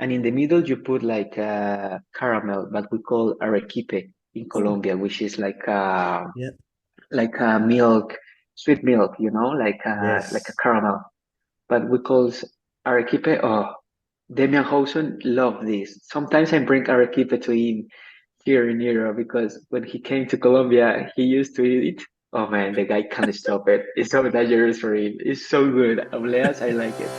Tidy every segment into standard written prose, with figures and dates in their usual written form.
and in the middle you put like caramel, but we call arequipe in Oh, Colombia, which is yeah. like a milk, sweet milk, like a Yes. caramel. But we call arequipe. Oh, Demian Housen loved this. Sometimes I bring arequipe to him here in Europe because when he came to Colombia, he used to eat it. Oh man, the guy can't stop it. It's so dangerous for him. It's so good. Obleas, I like it.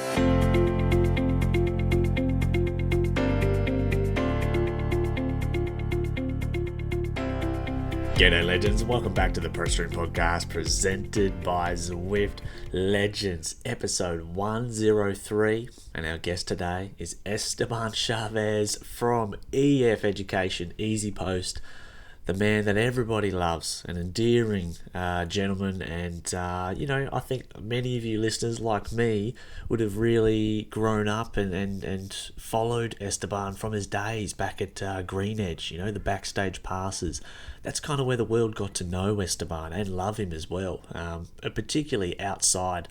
G'day legends, welcome back to the Pro Stream Podcast presented by Zwift. Legends, episode 103, and our guest today is Esteban Chaves from EF Education Easy Post, the man that everybody loves, an endearing gentleman, and I think many of you listeners like me would have really grown up and followed Esteban from his days back at Greenedge, the backstage passes. That's kind of where the world got to know Esteban and love him as well, particularly outside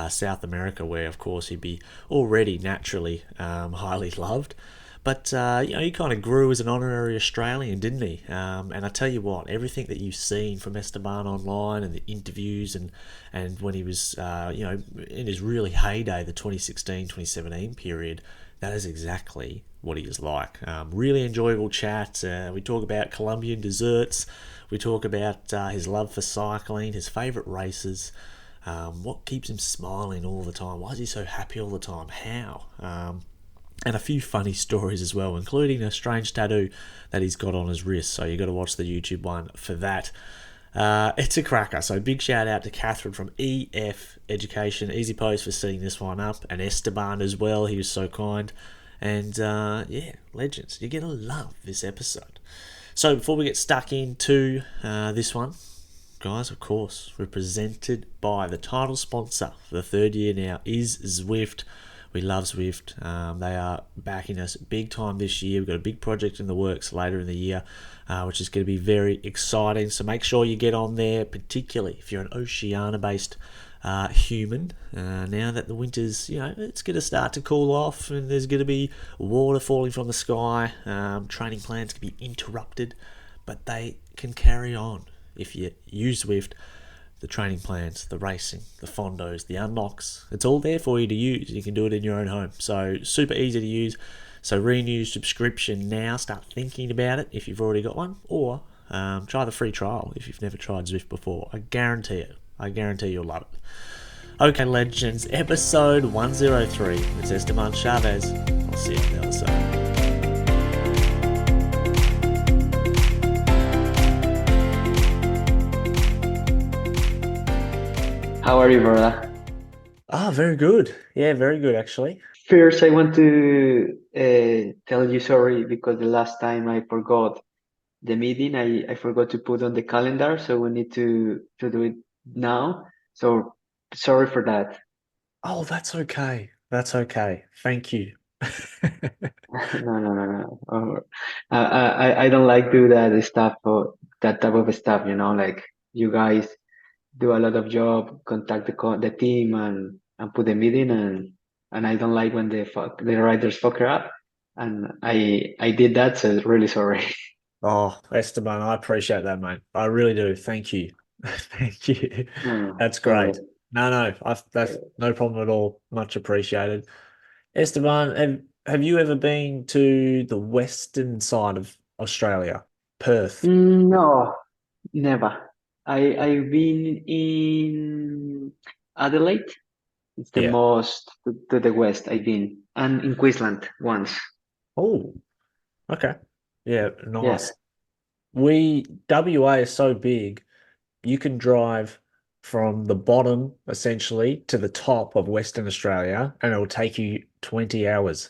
South America, where of course he'd be already naturally highly loved. But he kind of grew as an honorary Australian, didn't he? And I tell you what, everything that you've seen from Esteban online and the interviews and when he was in his really heyday, the 2016-2017 period, that is exactly what he is like. Really enjoyable chat. We talk about Colombian desserts. We talk about his love for cycling, his favourite races. What keeps him smiling all the time? Why is he so happy all the time? How? And a few funny stories as well, including a strange tattoo that he's got on his wrist. So you got to watch the YouTube one for that. It's a cracker. So big shout out to Catherine from EF Education Easy Post for setting this one up, and Esteban as well. He was so kind. And legends. You're going to love this episode. So before we get stuck into this one, guys, of course, we're presented by the title sponsor for the third year now is Zwift. We love Zwift. They are backing us big time this year. We've got a big project in the works later in the year, which is going to be very exciting. So make sure you get on there, particularly if you're an Oceania-based human. Now that the winter's, it's going to start to cool off and there's going to be water falling from the sky. Training plans can be interrupted, but they can carry on if you use Zwift. The training plans, the racing, the fondos, the unlocks, it's all there for you to use. You can do it in your own home. So super easy to use. So renew subscription now. Start thinking about it if you've already got one, or try the free trial if you've never tried Zwift before. I guarantee it. I guarantee you'll love it. Okay, legends, episode 103. It's Esteban Chaves. I'll see you on the other side. How are you, brother? Very good. Yeah, very good actually. First, I want to tell you sorry because the last time I forgot the meeting. I forgot to put on the calendar, so we need to do it now. So sorry for that. Oh, that's okay. That's okay. Thank you. No, no, no, no. I don't like do that stuff or that type of stuff. Like you guys do a lot of job, contact the team and put the meeting and I don't like when the writers fuck her up. And I did that, so really sorry. Oh, Esteban, I appreciate that, mate. I really do. Thank you. Thank you. No, That's great. so No, that's no problem at all. Much appreciated. Esteban, have you ever been to the western side of Australia, Perth? no, never. I've been in Adelaide. It's the Yeah. most to the west I've been, and in Queensland once. Oh, okay. Yeah, Yeah. nice. WA is so big, you can drive from the bottom essentially to the top of Western Australia and it'll take you 20 hours.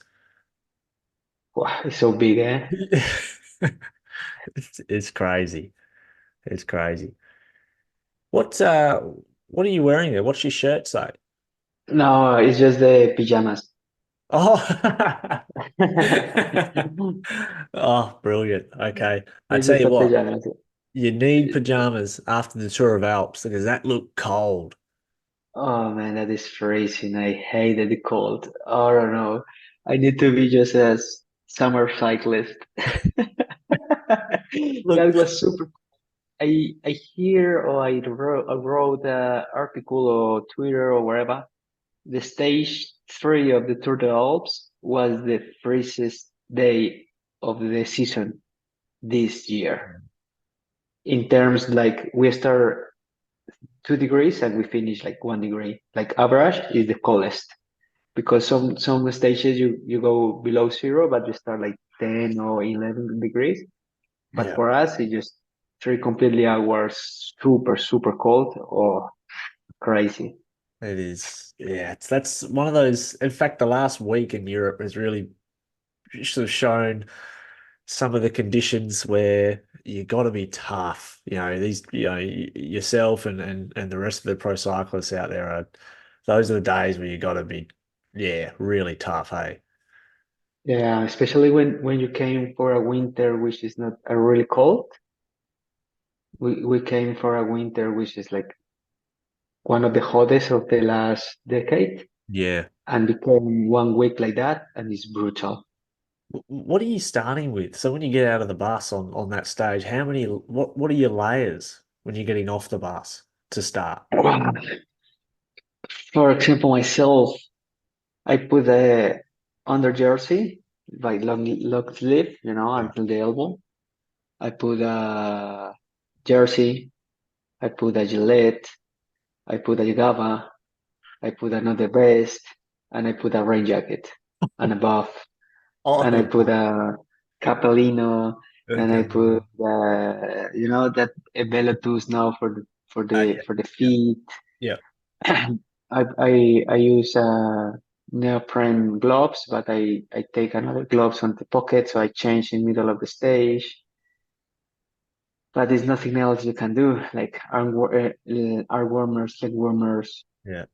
Wow, it's so big, eh? It's crazy. It's crazy. What are you wearing there? What's your shirt say? No, it's just the pajamas. Oh, oh, brilliant. Okay. I It's tell just you the what, pajamas. you need pajamas after the tour of Alps because that looked cold. Oh man, that is freezing. I hated the cold. Oh, I don't know. I need to be just a summer cyclist. Look, That was super. I hear or I wrote an article or Twitter or wherever. The stage three of the Tour de Alps was the freezest day of the season this year. In terms like we start 2 degrees and we finish like 1 degree. Like average is the coldest because some stages you go below zero, but you start like 10 or 11 degrees. But yeah, for us, it just 3 completely hours super cold or crazy. it is. Yeah, that's one of those. In fact, the last week in Europe has really sort of shown some of the conditions where you got to be tough. Yourself and the rest of the pro cyclists out there are. Those are the days where you got to be, yeah, really tough. Hey. Yeah, especially when you came for a winter which is not a really cold. We came for a winter which is like one of the hottest of the last decade Yeah. and became 1 week like that and it's brutal. What are you starting with? So when you get out of the bus on that stage, what are your layers when you're getting off the bus to start? For example, myself, I put a under jersey, like long sleeve, Yeah. until the elbow. I put a jersey, I put a Gillette, I put a Gava, I put another vest, and I put a rain jacket and a buff, On and the I put bus. a Capellino, and I Okay. put that Velotus now for the Yeah. for the Yeah. feet. Yeah. I use neoprene gloves, but I take another gloves on the pocket, so I change in middle of the stage. But there's nothing else you can do, like arm warmers, leg warmers. Yeah.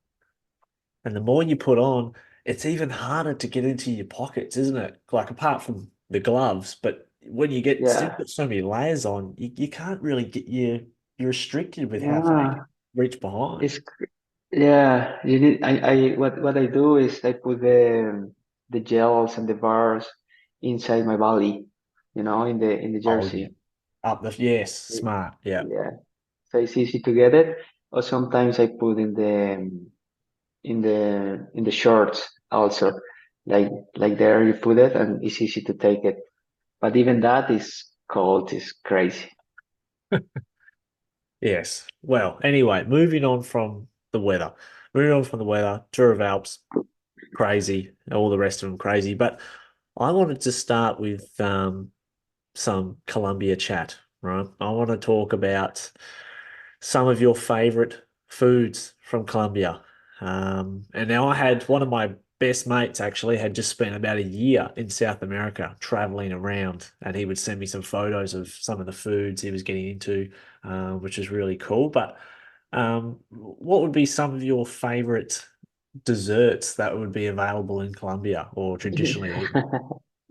And the more you put on, it's even harder to get into your pockets, isn't it? Like apart from the gloves, but when you get still Yeah, got so many layers on, you can't really you're restricted with how far you can yeah, reach behind. it's yeah. You need. What I do is I put the gels and the bars inside my body, in the Oh yeah. jersey. Up the yes, smart. Yeah. Yeah, so it's easy to get it. Or sometimes I put in the shorts also, like there you put it and it's easy to take it. But even that is cold, is crazy. Yes. Well, anyway, moving on from the weather. Moving on from the weather, Tour of Alps, crazy. All the rest of them crazy. But I wanted to start with some Colombia chat, right? I want to talk about some of your favorite foods from Colombia. And now I had one of my best mates actually had just spent about a year in South America traveling around, and he would send me some photos of some of the foods he was getting into, which is really cool. But what would be some of your favorite desserts that would be available in Colombia or traditionally eaten?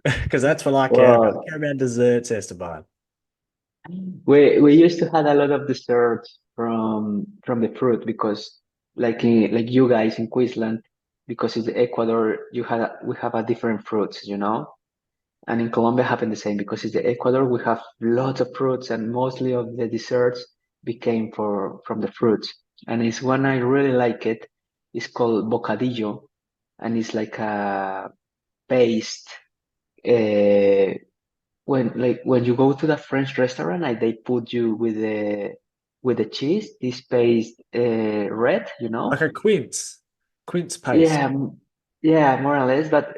Because that's what I care about. I Well, care about desserts, Esteban. we used to have a lot of desserts from the fruit because like you guys in Queensland, because it's Ecuador, we have a different fruits. And in Colombia happened the same because it's the Ecuador, we have lots of fruits and mostly of the desserts became from the fruits. And it's one I really like it. It's called bocadillo and it's like a paste. Uh, when you go to the French restaurant and they put you with the cheese, this paste red, Like a quince paste. Yeah, yeah, more or less, but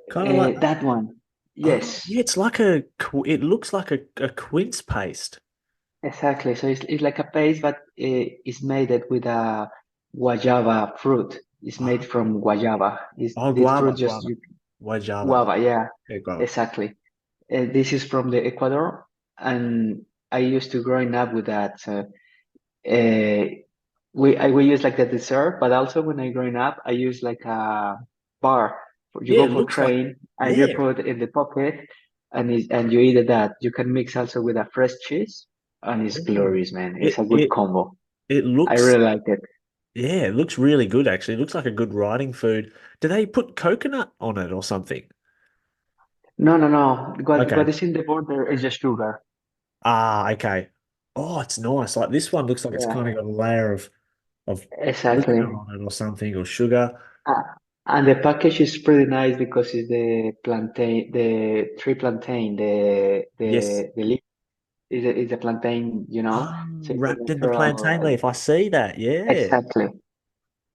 Kind of like, that one, oh, yes. yeah, it looks like a quince paste. Exactly. So it's like a paste, but it's made it with a guayaba fruit. It's made Oh, from guayaba. oh, This fruit guava, just guava. Guajava. guava, yeah, Yeah, guava. exactly. This is from the Ecuador, and I used to growing up with that. So, we use like the dessert, but also when I growing up, I use like a bar. You Yeah, go it for looks like, train and you yeah, put in the pocket, and you eat that. You can mix also with a fresh cheese, and it's yeah. glorious, man. It's It a good it combo. it I looks really like it. Yeah, it looks really good actually. It looks like a good riding food. Do they put coconut on it or something? No, no, no. What Okay. is in the border is just sugar. Ah, okay. Oh, it's nice. Like this one looks like it's kind of Yeah, got a layer of exactly. coconut on it or something or sugar. Uh, and the package is pretty nice because it's the plantain, the tree plantain, Yes. the leaf is a plantain, Oh, so it's a wrapped in the plantain natural. leaf. I see that. Yeah. Exactly.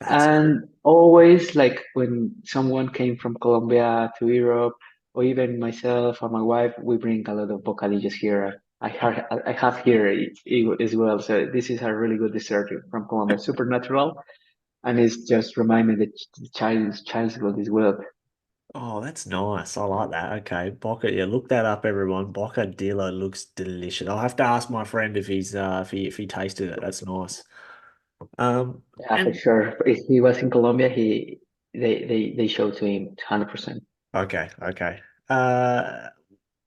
That's cool. And always, like when someone came from Colombia to Europe, or even myself or my wife, we bring a lot of bocadillos here. I have here as well. So this is a really good dessert from Colombia, super natural, and it's just remind me that the childhood as well. Oh, that's nice. I like that. Okay. Boca. Yeah, look that up, everyone. Bocadillo looks delicious. I'll have to ask my friend if he's if he tasted it. That's nice. Yeah, for And sure. If he was in Colombia, they showed to him 100%. okay, okay.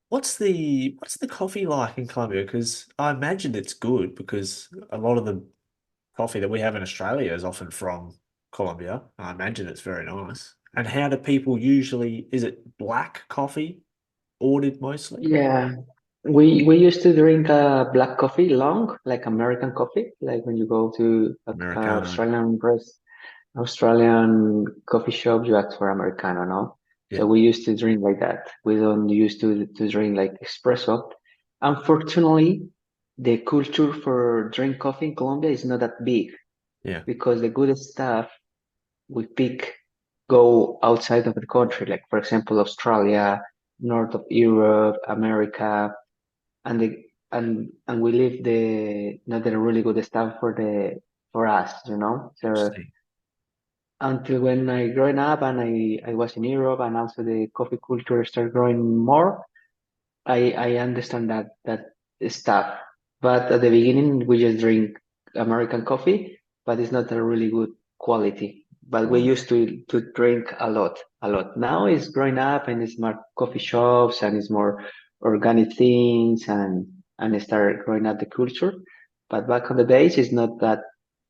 What's the coffee like in Colombia? Because I imagine it's good because a lot of the coffee that we have in Australia is often from Colombia. I imagine it's very nice. And how do people usually, is it black coffee ordered mostly? Yeah, we used to drink black coffee long, like American coffee, like when you go to a Americano. Australian coffee shop, you ask for Americano, no? Yeah, So we used to drink like that. We don't used to drink like espresso. Unfortunately, the culture for drink coffee in Colombia is not that big yeah. because the good stuff we pick go outside of the country, like for example Australia, north of Europe, America, and the and we leave the not the really good stuff for us, So Interesting. until when I growing up and I was in Europe and also the coffee culture started growing more, I understand that stuff. But at the beginning we just drink American coffee, but it's not a really good quality. But we Oh, used to drink a lot, a lot. Now it's growing up and it's more coffee shops and it's more organic things and it started growing up the culture. But back on the days it's not that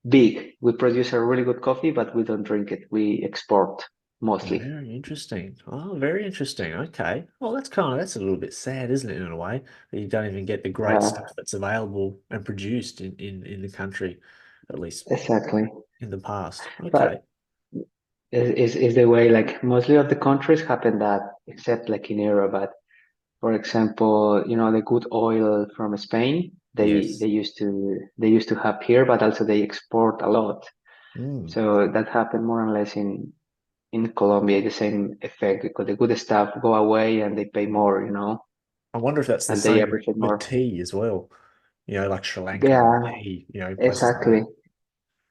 big. We produce a really good coffee, but we don't drink it. We export mostly. very interesting. Oh, very interesting. Okay. Well, that's a little bit sad, isn't it, in a way? That you don't even get the great Uh, stuff that's available and produced in the country, at least exactly. in the past. Okay. But is the way like mostly of the countries happen that except like in Europe. But for example, the good oil from Spain, Yes. they used to have here, but also they export a lot. Mm. So that happened more or less in Colombia, the same effect because the good stuff go away and they pay more, I wonder if that's the and they same appreciate with more. tea as well. Like Sri Lanka and Yeah, tea, places like exactly. that.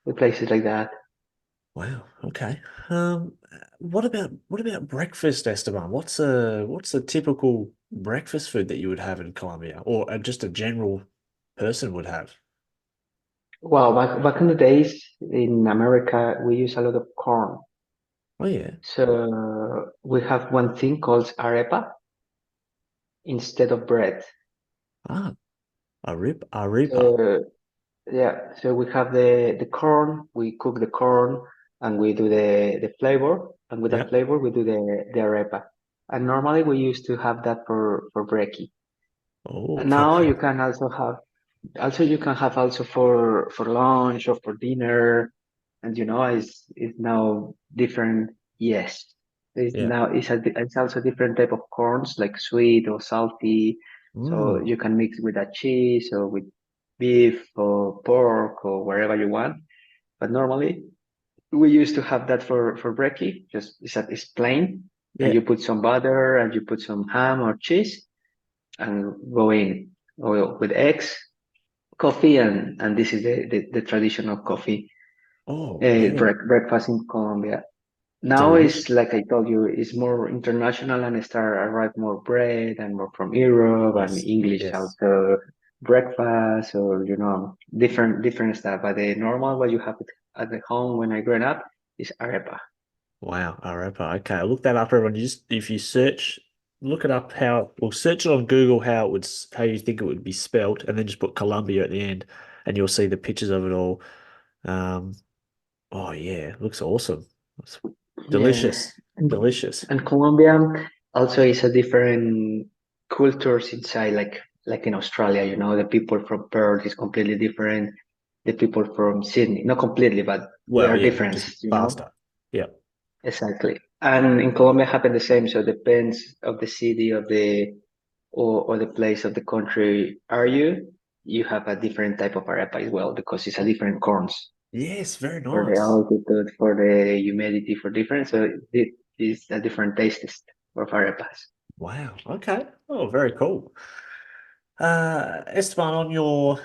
The places like that. Wow. Okay. What about breakfast, Esteban? What's a typical breakfast food that you would have in Colombia, or just a general person would have? Well, back in the days in America, we use a lot of corn. Oh yeah. So we have one thing called arepa instead of bread. Ah, arepa. So yeah, so we have the corn, we cook the corn and we do the flavor, and with that Yep. flavor we do the arepa. And normally we used to have that for brekkie. Oh, And now you can also you can have also for lunch or for dinner, and it's now different. Yes, yeah. it's also different type of corns like sweet or salty. So Mm, you can mix with a cheese or with beef or pork or wherever you want. But normally we used to have that for brekkie. Just it's plain, and yeah. you put some butter and you put some ham or cheese and go in oil with eggs, coffee, and this is the traditional coffee Oh man, breakfast in Colombia. Now delicious. it's like I told you, it's more international and start arrive more bread and more from Europe and Yes. English Yes. also breakfast or different stuff. But the normal what you have at the home when I grew up is arepa. Wow, arepa. Okay, I'll look that up, everyone. If you search, look it up search it on Google how you think it would be spelt, and then just put Colombia at the end, and you'll see the pictures of it all. Um, Oh yeah, looks awesome. It's Yeah. delicious, And, delicious. and Colombia also is a different cultures inside, like in Australia, the people from Perth is completely different. The people from Sydney, not completely, but we Well, are yeah, different, just faster. Yeah. Exactly. And in Colombia happened the same. So it depends of the city of the or the place of the country are you have a different type of arepa as well because it's a different corns Yes, very for the nice. altitude, for the humidity, for different. So it is a different taste of arepas. Wow. Okay. Oh, very cool. Esteban, on your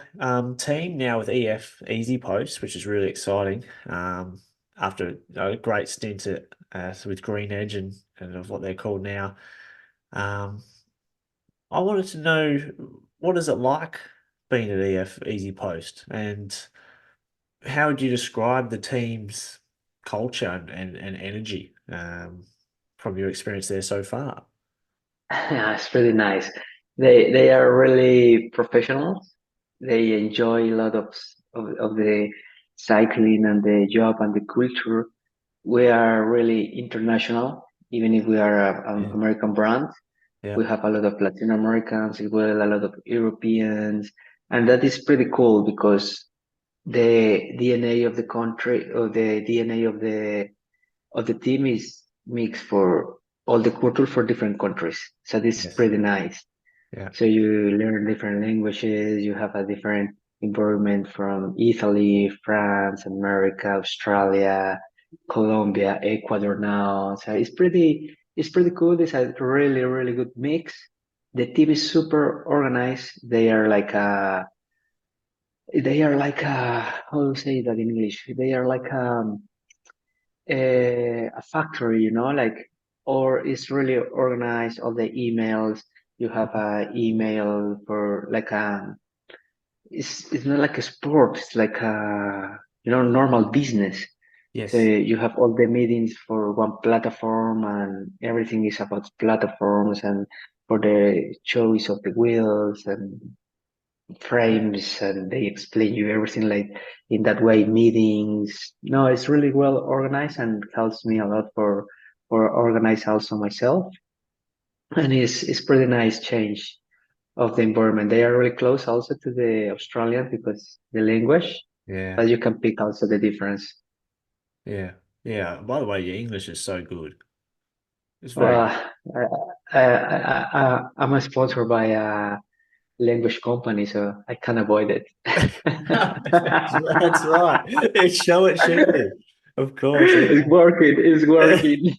team now with EF Easy Post, which is really exciting. After a great stint with Greenedge and of what they're called now. Um, I wanted to know what is it like being at EF Easy Post, and how would you describe the team's culture and energy from your experience there so far? Yeah, it's really nice. They are really professionals. They enjoy a lot of the cycling and the job and the culture. We are really international, even if we are an Yeah. American brand. Yeah. We have a lot of Latin Americans as well, a lot of Europeans, and that is pretty cool because the DNA of the country or the DNA of the team is mixed for all the culture for different countries. So this is Yes. pretty nice. Yeah. So you learn different languages, you have a different environment from Italy, France, America, Australia, Colombia, Ecuador now. So it's pretty cool. It's a really, really good mix. The team is super organized. They are like a how do you say that in English? They are like a factory, or it's really organized, all the emails. You have a email for like it's not like a sport, it's like a normal business. So Yes. you have all the meetings for one platform and everything is about platforms and for the choice of the wheels and frames, and they explain you everything like in that way, meetings. No, it's really well organized and helps me a lot for organize also myself. And it's pretty nice change of the environment. They are really close also to the Australian because the language, Yeah. but you can pick also the difference. Yeah. Yeah. By the way, your English is so good. It's very Well, good. I'm a sponsor by a language company, so I can't avoid it. That's right. Show it, should you? Of course. It's working. It's working.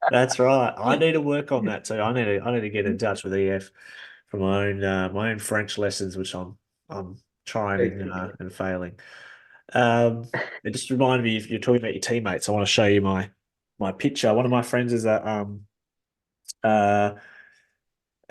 That's right. I need to work on that too. I need to get in touch with EF for my own French lessons, which I'm trying and failing. Um, it just reminded me, if you're talking about your teammates, I want to show you my picture. One of my friends is uh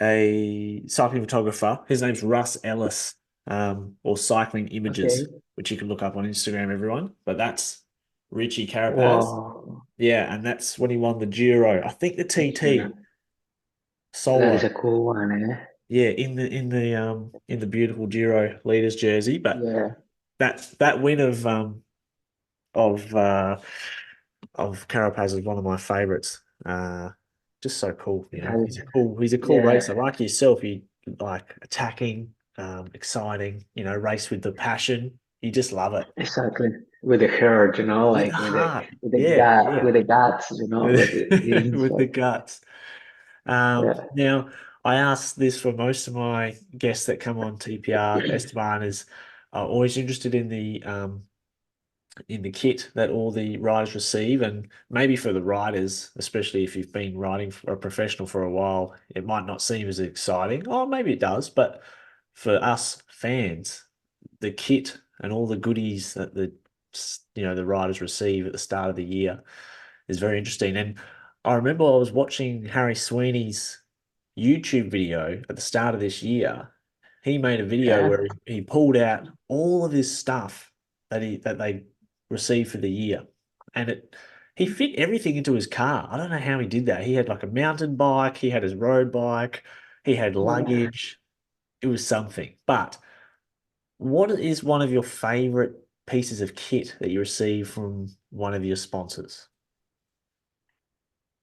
a cycling photographer. His name's Russ Ellis, or Cycling Images, Okay. which you can look up on Instagram, everyone. But that's Richie Carapaz. Wow. Yeah, and that's when he won the Giro. I think the Yeah. TT That is solo. a cool one, eh? Yeah, in the beautiful Giro leaders jersey. But Yeah. that win of uh of Carapaz is one of my favorites. Just so cool, you know. He's a cool racer, Yeah. like yourself. He like attacking, exciting, race with the passion. You just love it. Exactly. With the heart, With the like with the heart. with the Yeah, gut, yeah. with the guts, with the With the inside. guts. Yeah. Now, I ask this for most of my guests that come on TPR. Esteban is always interested in the kit that all the riders receive, and maybe for the riders, especially if you've been riding for a professional for a while, it might not seem as exciting. Oh, maybe it does, but for us fans, the kit and all the goodies that the riders receive at the start of the year is very interesting. And I remember I was watching Harry Sweeney's YouTube video at the start of this year. He made a video Yeah. where he pulled out all of his stuff that they received for the year, and he fit everything into his car. I don't know how he did that. He had like a mountain bike, he had his road bike, he had Yeah. luggage. It was something. But what is one of your favorite? pieces of kit that you receive from one of your sponsors?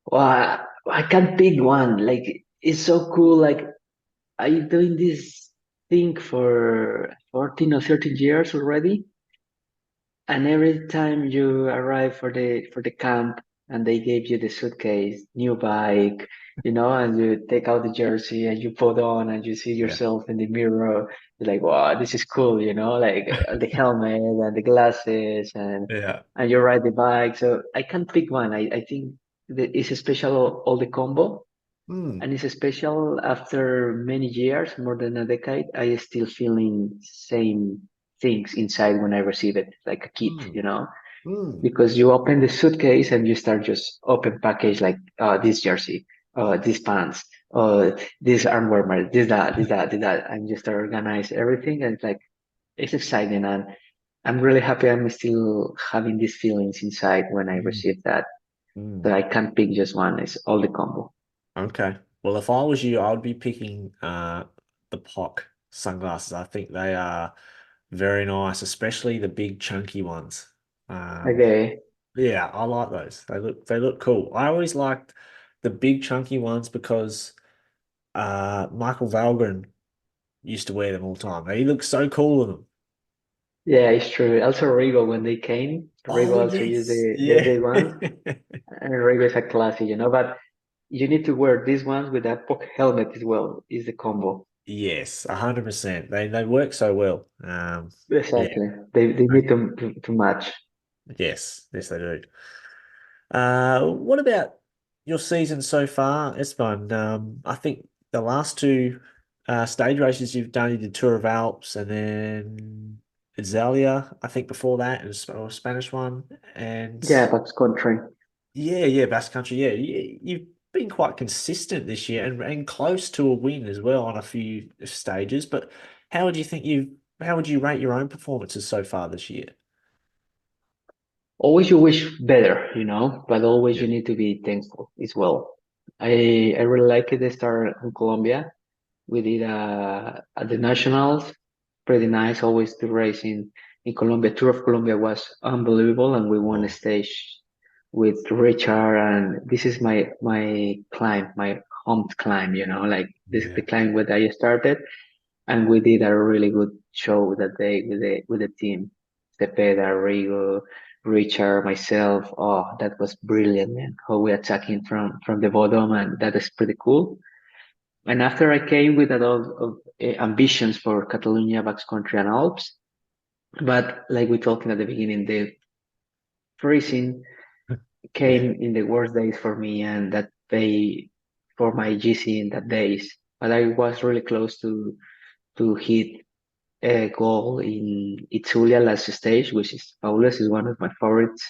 Well, I can't pick one. Like it's so cool. Like I'm doing this thing for 14 or 13 years already. And every time you arrive for the camp and they gave you the suitcase, new bike, and you take out the jersey and you put on and you see Yeah. yourself in the mirror, you're like, wow, this is cool, like the helmet and the glasses Yeah. and you ride the bike. So I can't pick one. I think that it's a special all the combo. Mm, And it's special after many years, more than a decade, I still feeling same things inside when I receive it, like a kit, mm, mm, because you open the suitcase and you start just open package like this jersey, these pants, this arm warmer, this that, and you start organize everything, and it's exciting, and I'm really happy. I'm still having these feelings inside when I mm, receive that. So mm. I can't pick just one. It's all the combo. Okay. Well, if I was you, I would be picking the POC sunglasses. I think they are very nice, especially the big chunky ones. Um, Okay. yeah, I like those. They look cool. I always liked the big chunky ones because Michael Valgren used to wear them all the time. He looks so cool in them. Yeah, it's true. Also, Rigo, when they came, Rigo Oh also used yes, the yeah. big ones. And Rigo is a classic. But you need to wear these ones with that helmet as well, is the combo. Yes, 100%. They work so well. Yeah. Exactly. They need to match. Yes, yes, they do. What about your season so far, Esteban? I think the last two stage races you've done, you did Tour of Alps and then Azalea, I think before that, and or Spanish one. And Yeah, that's country. yeah, yeah, Basque Country. Yeah, you've been quite consistent this year and close to a win as well on a few stages. But how would you rate your own performances so far this year? Always you wish better, but always Yeah. you need to be thankful as well. I really like it. They start in Colombia. We did at the nationals, pretty nice. Always the race in Colombia. Tour of Colombia was unbelievable, and we won a Oh, stage with Richard. And this is my climb, my home climb. Like this is the yeah. climb where I started, and we did a really good show that day with the team. Cepeda, Rigo, Richard, myself. Oh, that was brilliant, man! How we attacking from the bottom, and that is pretty cool. And after I came with a lot of ambitions for Catalonia, Basque Country, and Alps, but like we talked at the beginning, the freezing Yeah. came in the worst days for me, and that pay for my GC in that days. But I was really close to hit a goal in Itzulia last stage, which is fabulous, is one of my favorites,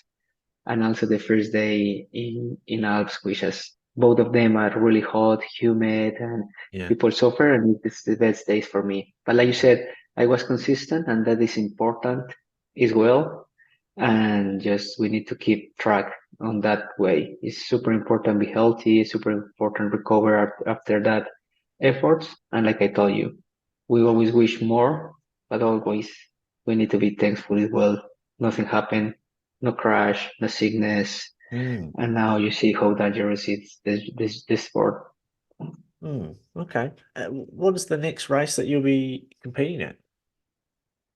and also the first day in Alps, which has both of them are really hot, humid, and Yeah. people suffer, and it's the best days for me. But like you said, I was consistent, and that is important as well. And just we need to keep track on that way. It's super important. Be healthy. Super important. Recover after that efforts. And like I told you, we always wish more, but always we need to be thankful as well. Nothing happened, no crash, no sickness, Mm, and now you see how dangerous it's this sport. okay. What is the next race that you'll be competing at?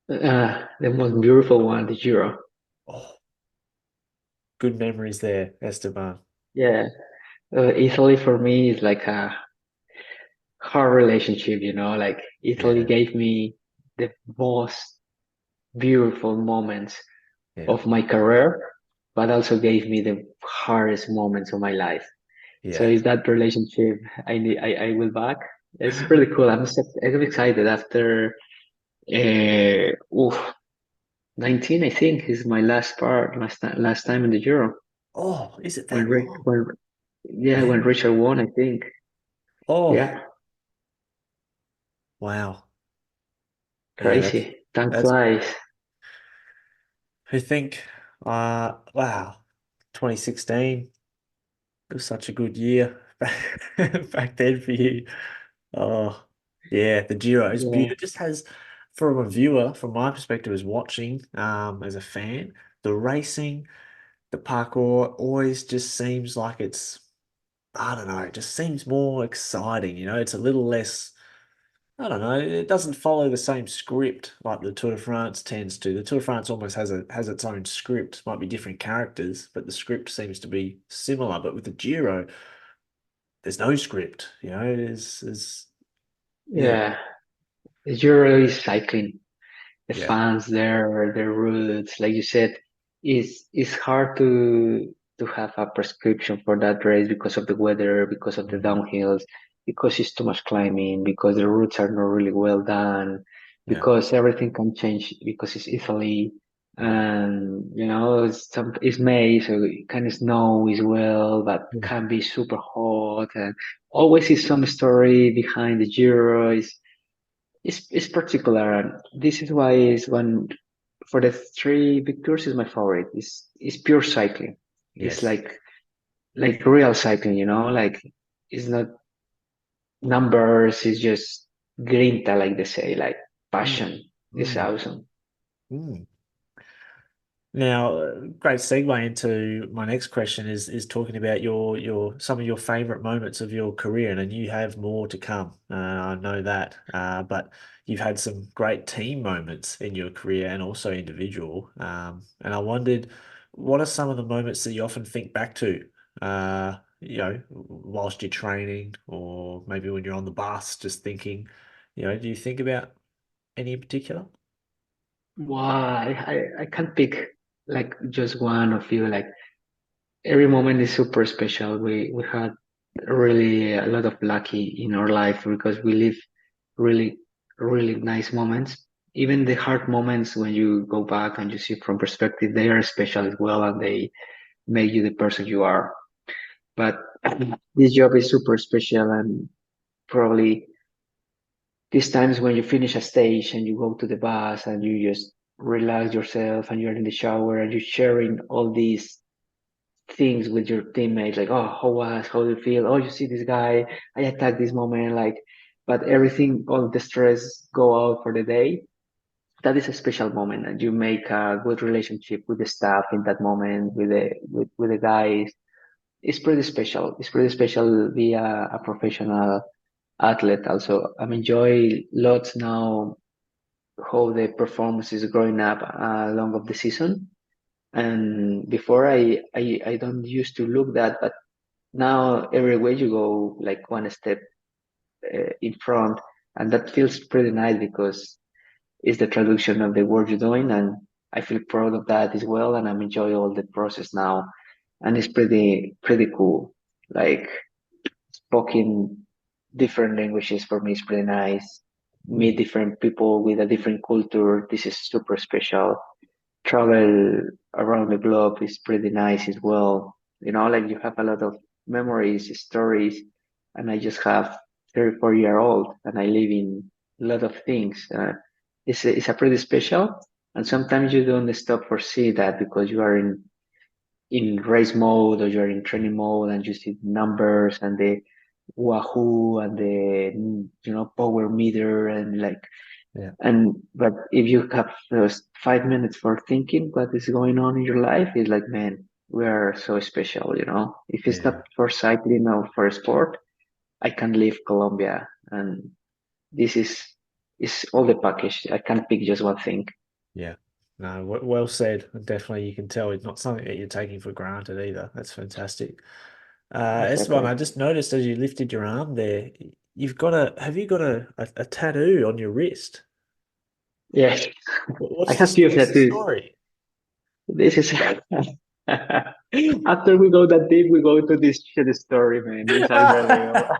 The most beautiful one, the Giro. Oh, good memories there, Esteban. Yeah, Italy for me is like a hard relationship. Like Italy Yeah. gave me the most beautiful moments Yeah. of my career, but also gave me the hardest moments of my life. So Yeah. is that relationship I will back. It's pretty cool. I'm excited after oof, 19, I think, is my last time in the Euro Oh, is it when that Rick long? when yeah when Man. Richard won, I think. Oh, Yeah, wow. Yeah, crazy. Time that's flies. I think wow. 2016 was such a good year back then for you. Oh, yeah, the Giro is Yeah, beautiful. It just has from a viewer, from my perspective as watching, as a fan, the racing, the parkour always just seems like it's, I don't know, it just seems more exciting. It's a little less. I don't know. It doesn't follow the same script like the Tour de France tends to. The Tour de France almost has its own script. Might be different characters, but the script seems to be similar. But with the Giro, there's no script. There's yeah, Yeah, Euro is cycling. The yeah, fans there, their roots, like you said, is hard to have a prescription for that race because of the weather, because of the mm, downhills, because it's too much climbing, because the routes are not really well done, yeah, because everything can change because it's Italy, mm, and it's May, so it can snow as well, but yeah, can be super hot, and always is some story behind the Giro. It's particular, and this is why is one for the three victors is my favorite. It's pure cycling. It's yes, like real cycling, like it's not numbers. It's just grinta, like they say, like mm, passion. It's mm, awesome. mm. Now, great segue into my next question is talking about your some of your favorite moments of your career, and you have more to come. I know that, but you've had some great team moments in your career and also individual. And I wondered, what are some of the moments that you often think back to, whilst you're training, or maybe when you're on the bus, just thinking, do you think about any in particular? Why I can't pick like just one of you. Like every moment is super special. We had really a lot of lucky in our life because we live really really nice moments. Even the hard moments when you go back and you see from perspective, they are special as well, and they make you the person you are. But this job is super special, and probably these times when you finish a stage and you go to the bus and you just relax yourself and you're in the shower and you're sharing all these things with your teammates, like, oh, how do you feel? Oh, you see this guy, I attacked this moment, like, but everything, all the stress go out for the day. That is a special moment, and you make a good relationship with the staff in that moment, with the guys. It's pretty special. It's pretty special be a professional athlete. Also, I'm enjoy lots now how the performance is growing up along of the season. And before I don't used to look that, but now everywhere you go like one step in front, and that feels pretty nice because it's the traduction of the work you're doing, and I feel proud of that as well, and I'm enjoying all the process now, and it's pretty cool. Like speaking different languages for me is pretty nice. Meet Mm, different people with a different culture. This is super special. Travel around the globe is pretty nice as well. Like you have a lot of memories, stories, and I just have 34-year old and I live in a lot of things. It's a pretty special, and sometimes you don't stop for see that because you are in race mode or you're in training mode and you see numbers and the wahoo and the power meter and like yeah, but if you have just 5 minutes for thinking what is going on in your life, it's like, man, we are so special. If it's not yeah. for cycling or for sport, I can leave Colombia, and this is all the package. I can't pick just one thing. Yeah. No, well said. Definitely, you can tell it's not something that you're taking for granted either. That's fantastic. Esteban, Exactly. I just noticed as you lifted your arm there, have you got a tattoo on your wrist? Yes, I have few of What's that the too. story? This is after we go that deep, we go to this shit story, man. It's unbelievable.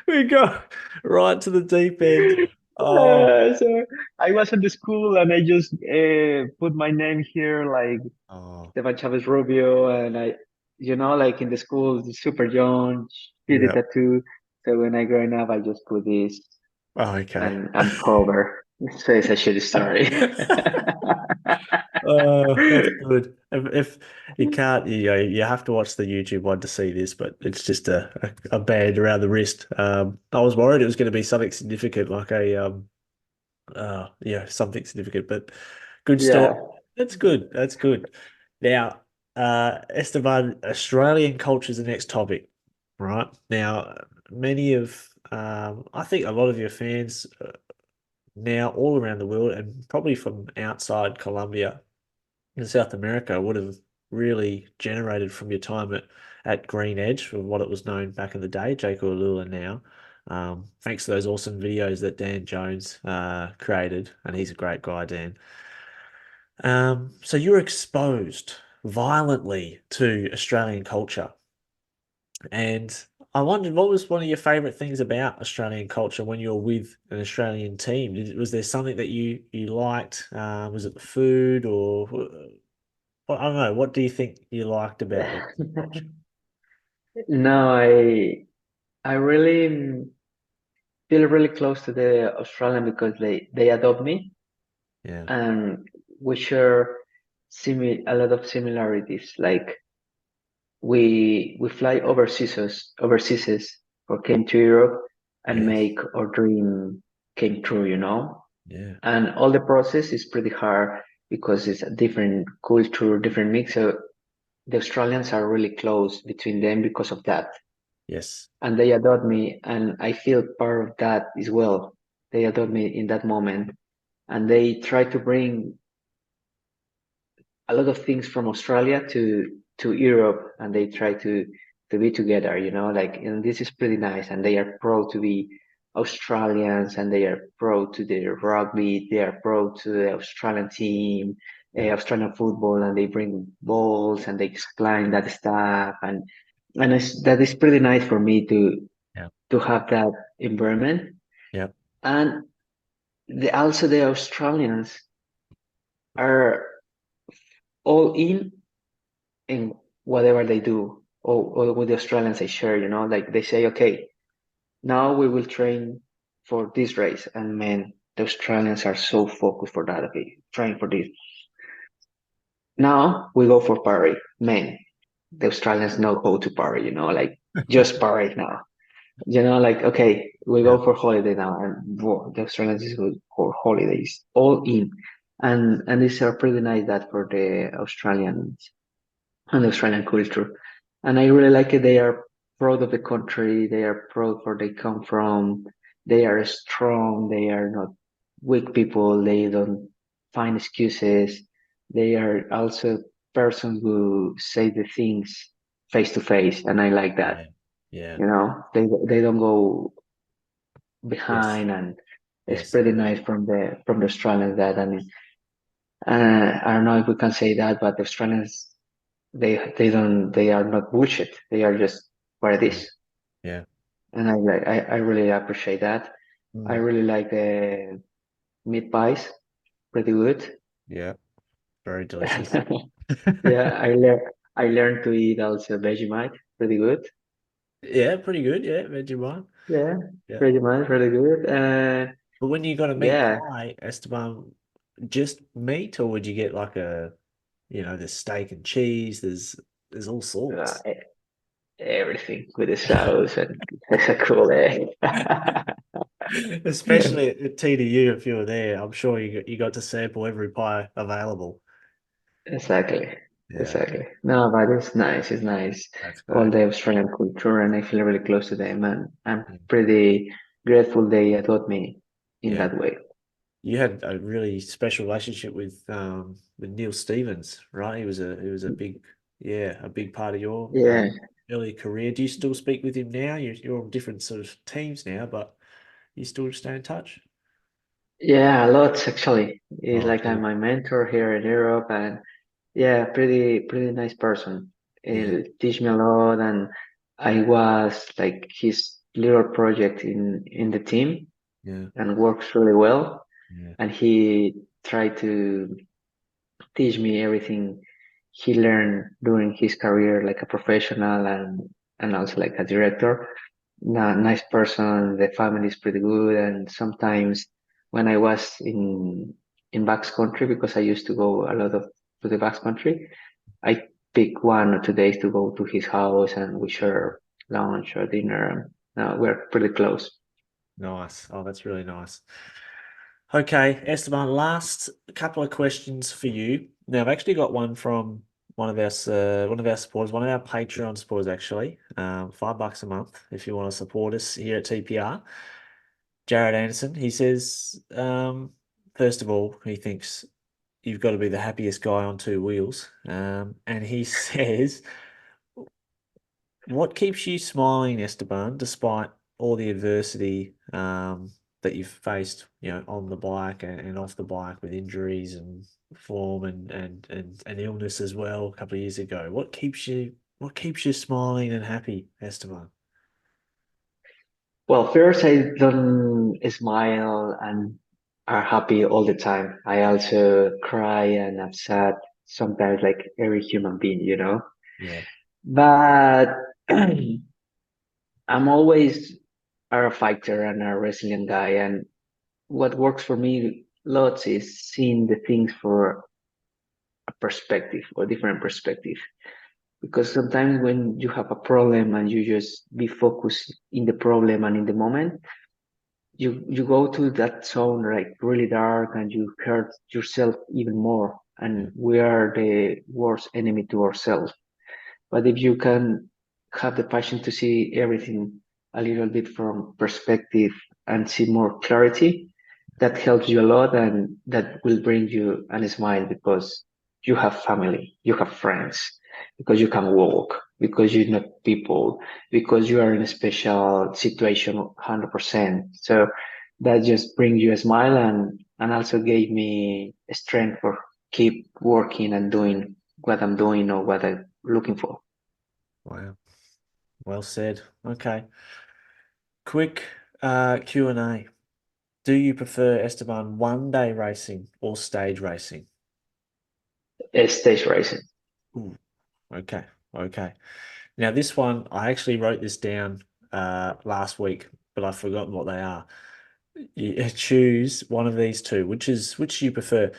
We go right to the deep end. Oh, So I was at the school and I just put my name here, like oh, Esteban Chaves Rubio, and like in the school, super young, shitty yeah. tattoo. So when I growing up, I just put this Oh, okay. and I'm cover. So it's a shitty story. That's good. If you can't, you have to watch the YouTube one to see this, but it's just a band around the wrist. I was worried it was going to be something significant, like something significant, but good story. Yeah. That's good. That's good. Now, Esteban, Australian culture is the next topic, right? Now, many of, I think a lot of your fans now all around the world and probably from outside Colombia in South America would have really generated from your time at Greenedge, from what it was known back in the day, Jaco Alula now. Thanks to those awesome videos that Dan Jones created, and he's a great guy, Dan. So you were exposed violently to Australian culture, and I wondered what was one of your favourite things about Australian culture when you were with an Australian team? Was there something that you liked? Was it the food or well, I don't know. What do you think you liked about the culture? No, I really feel really close to the Australian because they adopt me Yeah. and we share a lot of similarities. Like we fly overseas or came to Europe and Yes. make our dream came true, you know? Yeah. And all the process is pretty hard because it's a different culture, different mix. So the Australians are really close between them because of that. Yes. And they adopt me, and I feel part of that as well. They adopt me in that moment, and they try to bring a lot of things from Australia to Europe, and they try to be together, you know, like, and this is pretty nice. And they are proud to be Australians, and they are proud to the rugby, they are proud to the Australian team, Yeah. Australian football, and they bring balls and they explain that stuff, and that is pretty nice for me Yeah. to have that environment. Yeah. And also the Australians are all in whatever they do, or with the Australians I share, you know, like they say, okay, now we will train for this race. And man, the Australians are so focused for that. Okay, train for this. Now we go for Paris. Man, the Australians know how to party, you know, like just party now. You know, like, okay, we Yeah. go for holiday now, and whoa, the Australians is go for holidays, all in. And these are pretty nice that for the Australians and the Australian culture. And I really like it. They are proud of the country. They are proud where they come from. They are strong. They are not weak people. They don't find excuses. They are also persons who say the things face to face, and I like that. Yeah. Yeah. You know, they don't go Yes. behind, and it's Yes. pretty nice from the Australians that. And I don't know if we can say that, but the Australians they are not bullshit. They are just what it Yeah. is. Yeah. And I really appreciate that. I Mm. really like the meat pies, pretty good. Yeah. Very delicious. Yeah, I learned to eat also Vegemite, pretty good. Yeah, pretty good. Yeah, Vegemite. Yeah, Yeah. pretty much really good. But when you got a meat Yeah, pie, Esteban, just meat, or would you get like there's steak and cheese, there's all uh, sorts. e- everything with the sauce and it's a cool egg. Especially at TDU, if you were there, I'm sure you got to sample every pie available. Exactly, Yeah, exactly. No, but it's nice. It's nice. that's All great. the Australian culture, and I feel really close to them, and I'm Yeah. pretty grateful they adopt me in Yeah. that way. You had a really special relationship with Neil Stevens, right? He was a big part of your Yeah, early career. Do you still speak with him now? You're on different sort of teams now, but you still stay in touch? yeah, a lot actually. He's Oh, like good. my mentor here in Europe, and yeah, pretty nice person. Yeah, He'll teach me a lot, and I was like his little project in the team, yeah, and works really well. yeah, And he tried to teach me everything he learned during his career, like a professional and also like a director. Nice person. The family is pretty good, and sometimes when I was in back's country, because I used to go a lot of to the Basque Country, I pick 1 or 2 days to go to his house and we share lunch or dinner. We're pretty close. Nice. Oh, that's really nice. Okay, Esteban, last couple of questions for you. Now, I've actually got one from one of our supporters, one of our Patreon supporters, actually. $5 a month if you want to support us here at TPR. Jared Anderson, he says, first of all, he thinks you've got to be the happiest guy on 2 wheels. And he says, what keeps you smiling, Esteban, despite all the adversity that you've faced, on the bike and off the bike with injuries and form and illness as well a couple of years ago? What keeps you smiling and happy, Esteban? Well, first, I don't smile and are happy all the time. I also cry and upset sometimes, like every human being, you know. Yeah. But I'm always a fighter and a resilient guy. And what works for me lots is seeing the things for a perspective or different perspective. Because sometimes when you have a problem and you just be focused in the problem and in the moment, you go to that zone like really dark and you hurt yourself even more. Yeah. And we are the worst enemy to ourselves. But if you can have the passion to see everything a little bit from perspective and see more clarity, that helps you a lot and that will bring you a smile because you have family, you have friends, because you can walk, because you know people, because you are in a special situation 100%. So that just brings you a smile and also gave me strength for keep working and doing what I'm doing or what I'm looking for. Wow. Well said. Okay. Quick Q&A. Do you prefer, Esteban, one-day racing or stage racing? Stage racing. Ooh, okay. Okay. Now, this one, I actually wrote this down last week, but I've forgotten what they are. You choose one of these two. Which do you prefer?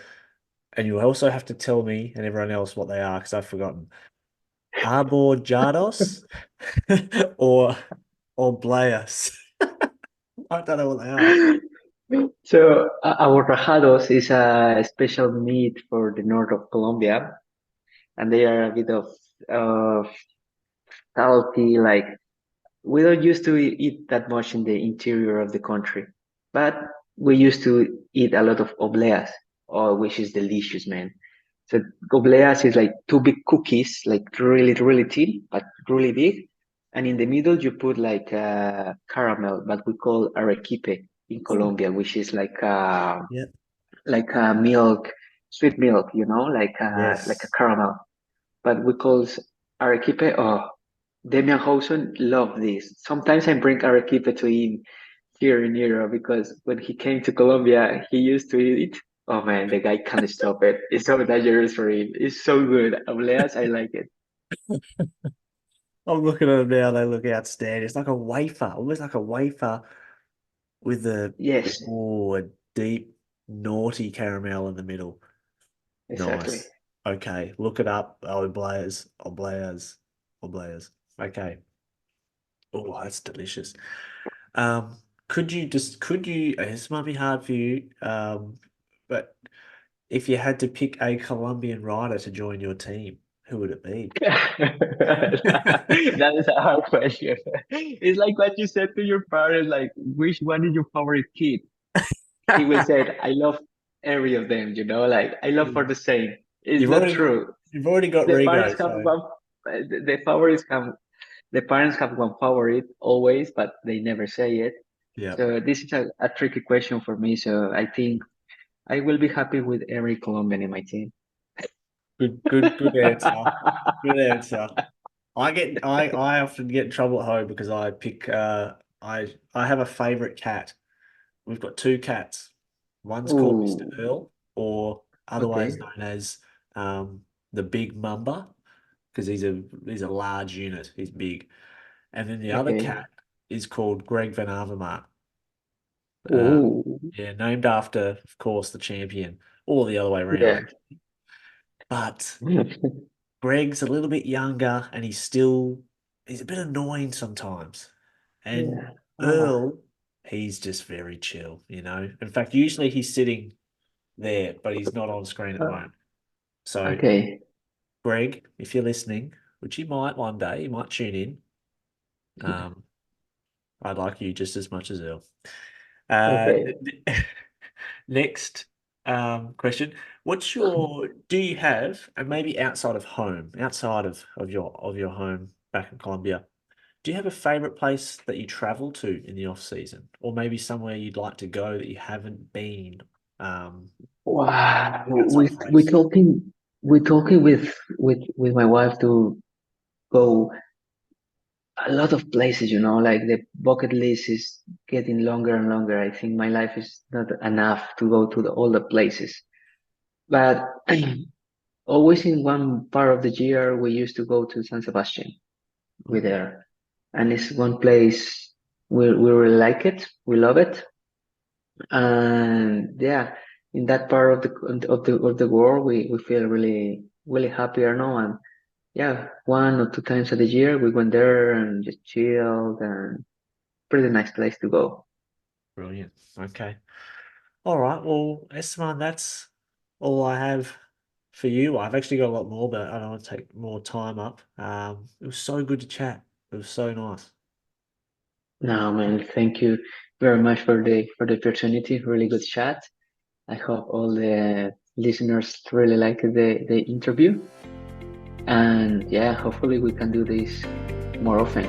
And you also have to tell me and everyone else what they are because I've forgotten. Aborjados or Obleas. I don't know what they are. So our rajados is a special meat for the north of Colombia, and they are a bit of uh, salty. Like we don't used to eat that much in the interior of the country, but we used to eat a lot of obleas, which is delicious, man. So obleas is like 2 big cookies, like really, really thin, but really big. And in the middle, you put like caramel, but we call arequipe in Oh, Colombia, which is yeah. like a milk, sweet milk, like a Yes. caramel. But we call arequipe. Oh, Demian Housen loved this. Sometimes I bring arequipe to him here in Europe because when he came to Colombia, he used to eat it. Oh man, the guy can't stop it. It's so dangerous for him. It's so good. Obleas, I like it. I'm looking at them now. They look outstanding. It's like a wafer, almost like a wafer with Yes, a deep, naughty caramel in the middle. exactly. Nice. Okay, look it up. Obleas. Okay. Oh, that's delicious. Um, this might be hard for you, but if you had to pick a Colombian rider to join your team, who would it be? That is a hard question. It's like what you said to your parents, like, which one is your favorite kid? He will say, I love every of them, like I love for the same. It's You've not already got true. you've already got The parents Rigo, have so one, the favorites have, the parents have one favorite always, but they never say it. yeah. So this is a tricky question for me. So I think I will be happy with every Colombian in my team. Good answer. Good answer. I often get in trouble at home because I pick I have a favorite cat. We've got two cats. One's called Mr. Oh, Earl, or otherwise okay, known as the Big Mamba, because he's a large unit. He's big. And then the other okay. cat is called Greg Van Avermaet. Oh, Yeah, named after, of course, the champion, or the other way around. yeah. Actually. But Greg's a little bit younger and he's a bit annoying sometimes. And Yeah. Earl, he's just very chill, you know. In fact, usually he's sitting there, but he's not on screen at the Uh, moment. So, okay. Greg, if you're listening, which you might one day, you might tune in. Um, I'd like you just as much as Earl. Uh, Okay. Next question. Do you have, and maybe outside of home, outside of your home back in Colombia, do you have a favorite place that you travel to in the off season? Or maybe somewhere you'd like to go that you haven't been Wow. outside We of we race? talking we talking with my wife to go a lot of places, like the bucket list is getting longer and longer. I think my life is not enough to go to all the places. But always in one part of the year, we used to go to San Sebastian. We Oh, there, and it's one place we really like it. We love it, and yeah, in that part of the world, we feel really really happy, and yeah, 1 or 2 times a the year we went there and just chilled, and pretty nice place to go. brilliant. Okay. All right. Well, Esteban, that's all I have for you. I've actually got a lot more, but I don't want to take more time up. It was so good to chat. It was so nice. No, man, thank you very much for the opportunity. Really good chat. I hope all the listeners really liked the interview. And yeah, hopefully we can do this more often.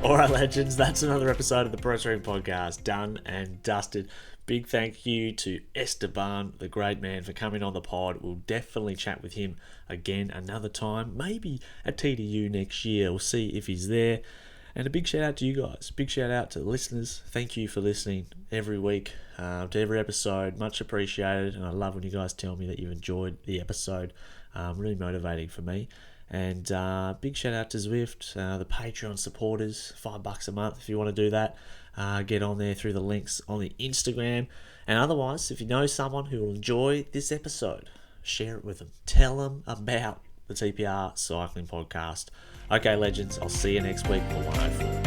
All right, legends, that's another episode of the Pro Stream Podcast done and dusted. Big thank you to Esteban, the great man, for coming on the pod. We'll definitely chat with him again another time, maybe at TDU next year. We'll see if he's there. And a big shout out to you guys. Big shout out to the listeners. Thank you for listening every week to every episode. Much appreciated. And I love when you guys tell me that you've enjoyed the episode. Really motivating for me. And big shout out to Zwift, the Patreon supporters, $5 a month if you want to do that. Get on there through the links on the Instagram. And otherwise, if you know someone who will enjoy this episode, share it with them. Tell them about the TPR Cycling Podcast. Okay, legends, I'll see you next week for 104.